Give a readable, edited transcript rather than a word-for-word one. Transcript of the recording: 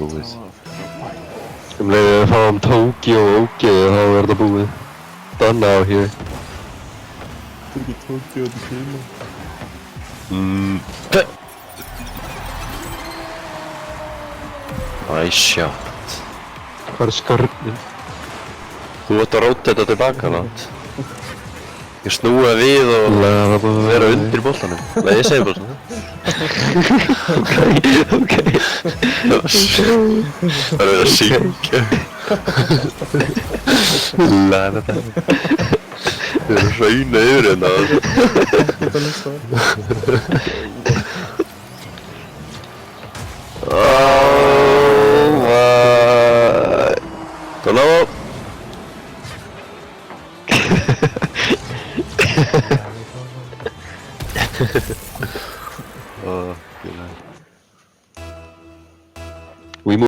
Búið. Leiðið að fáum Tóki og ógeðu þá er þetta búið. Done out here. Þetta er ekki Tóki og þetta tíma. Nice shot. Hvað er skarnið? Þú ert að róta þetta tilbaka nátt. Ég snúa við og vera undir boltanum. Nei, ég segi boltanum. Ok. Það er verið að syngja. Læra það. Þið eru hrauna yfir hérna. Þetta er næsta.